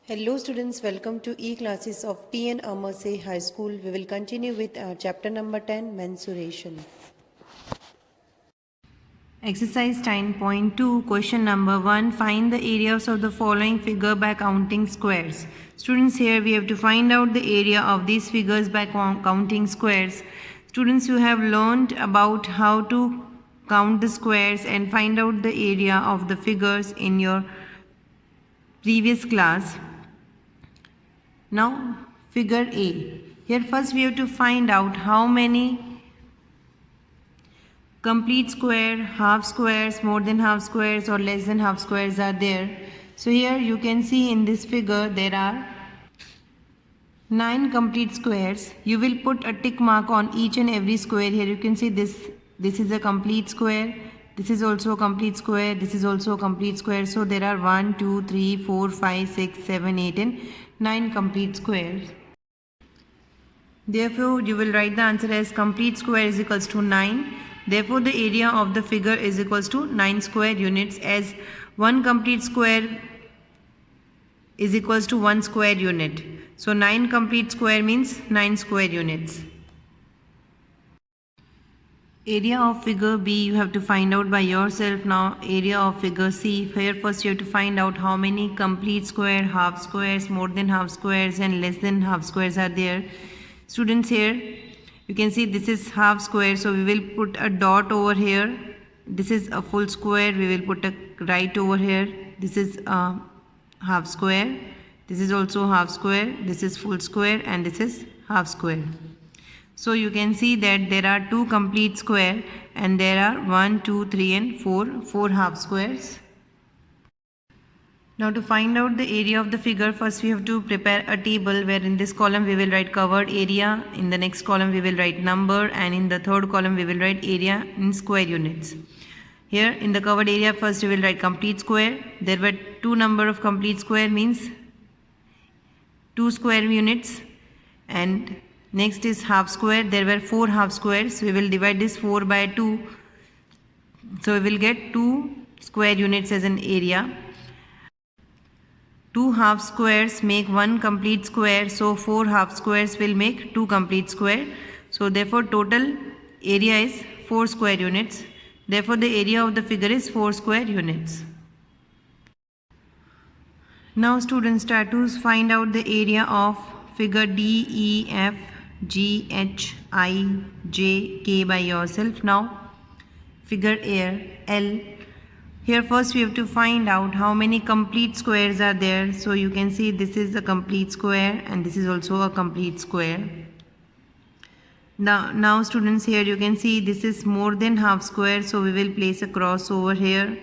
Hello students, welcome to e-classes of P.N.AMERSEY High School. We will continue with our chapter number 10, mensuration. Exercise 10.2, question number 1. Find the areas of the following figure by counting squares. Students, here we have to find out the area of these figures by counting squares. Students, you have learned about how to count the squares and find out the area of the figures in your previous class. Now figure A. Here first we have to find out how many complete square, half squares, more than half squares or less than half squares are there. So here you can see in this figure there are 9 complete squares. You will put a tick mark on each and every square. Here you can see this is a complete square. This is also a complete square. This is also a complete square. So there are 1, 2, 3, 4, 5, 6, 7, 8 and 9 complete squares. Therefore, you will write the answer as complete square is equals to 9. Therefore, the area of the figure is equals to 9 square units, as 1 complete square is equals to 1 square unit. So 9 complete square means 9 square units. Area of figure B you have to find out by yourself. Now area of figure C. Here first you have to find out how many complete square, half squares, more than half squares and less than half squares are there. Students, here you can see this is half square, so we will put a dot over here. This is a full square, we will put a right over here. This is a half square, this is also half square, this is full square and this is half square. So you can see that there are 2 complete square and there are 1, 2, 3 and 4 half squares. Now to find out the area of the figure, first we have to prepare a table where in this column we will write covered area, in the next column we will write number, and in the third column we will write area in square units. Here in the covered area first we will write complete square. There were 2 number of complete square means 2 square units, and next is half square. There were 4 half squares. We will divide this 4 by 2. So we will get 2 square units as an area. 2 half squares make 1 complete square. So 4 half squares will make 2 complete square. So therefore total area is 4 square units. Therefore the area of the figure is 4 square units. Now students, try to find out the area of figure D, E, F, G, H, I, J, K by yourself. Now figure L. Here first we have to find out how many complete squares are there. So you can see this is a complete square and this is also a complete square. Now students, here you can see this is more than half square, so we will place a cross over here.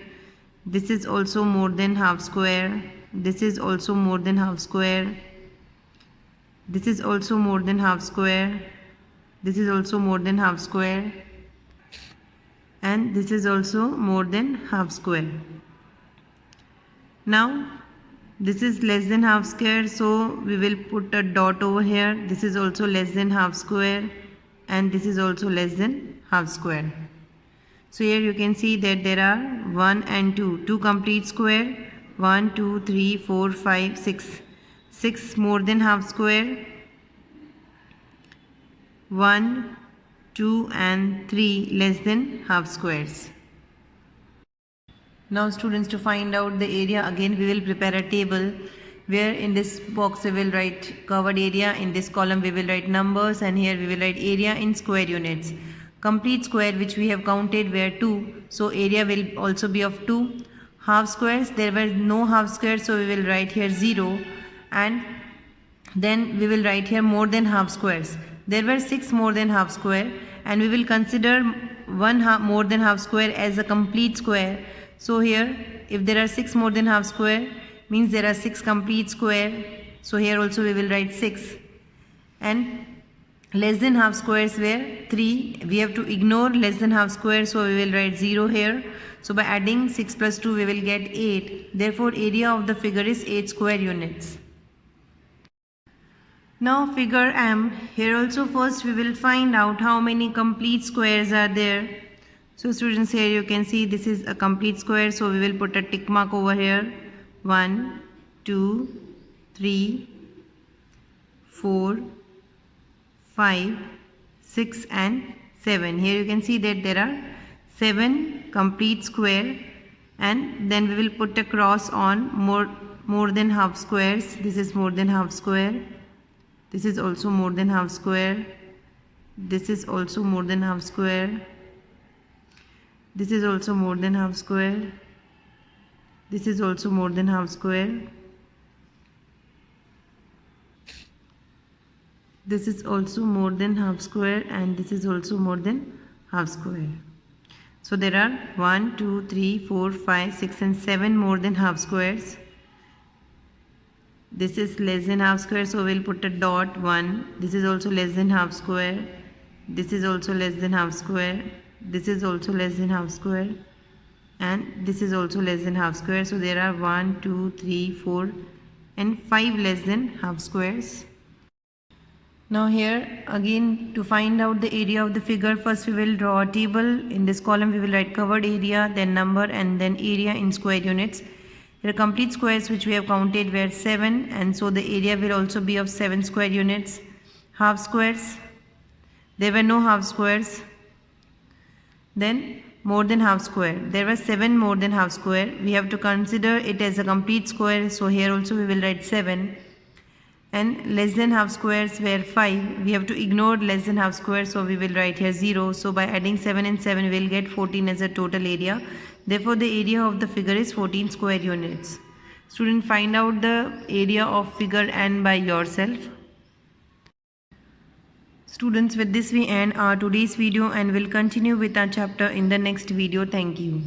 This is also more than half square. This is also more than half square. This is also more than half square. This is also more than half square. And this is also more than half square. Now this is less than half square, so we will put a dot over here. This is also less than half square and this is also less than half square. So here you can see that there are 1 and 2 complete square. 1, 2, 3, 4, 5, 6 more than half square. 1, 2 and 3 less than half squares. Now students, to find out the area, again we will prepare a table where in this box we will write covered area, in this column we will write numbers, and here we will write area in square units. Complete square which we have counted were 2, so area will also be of 2. Half squares, there were no half squares, so we will write here 0, and then we will write here more than half squares. There were 6 more than half square, and we will consider more than half square as a complete square. So here if there are 6 more than half square means there are 6 complete square. So here also we will write 6, and less than half squares were 3. We have to ignore less than half square, so we will write 0 here. So by adding 6 plus 2 we will get 8. Therefore area of the figure is 8 square units. Now figure M. Here also first we will find out how many complete squares are there. So students, here you can see this is a complete square, so we will put a tick mark over here. 1, 2, 3, 4, 5, 6 and 7. Here you can see that there are 7 complete square, and then we will put a cross on more than half squares. This is more than half square. This is also more than half square. This is also more than half square. This is also more than half square. This is also more than half square. This is also more than half square, and this is also more than half square. So there are 1, 2, 3, 4, 5, 6 and 7 more than half squares. This is less than half square, so we'll put a dot 1. This is also less than half square. This is also less than half square. This is also less than half square, and this is also less than half square. So there are 1, 2, 3, 4 and 5 less than half squares. Now here again, to find out the area of the figure, first we will draw a table. In this column we will write covered area, then number, and then area in square units. Here complete squares which we have counted were 7, and so the area will also be of 7 square units. Half squares, there were no half squares. Then more than half square, there were 7 more than half square. We have to consider it as a complete square, so here also we will write 7. And less than half squares were 5. We have to ignore less than half square, so we will write here 0. So by adding 7 and 7 we will get 14 as a total area. Therefore the area of the figure is 14 square units. Student, find out the area of figure N by yourself. Students, with this we end our today's video and will continue with our chapter in the next video. Thank you.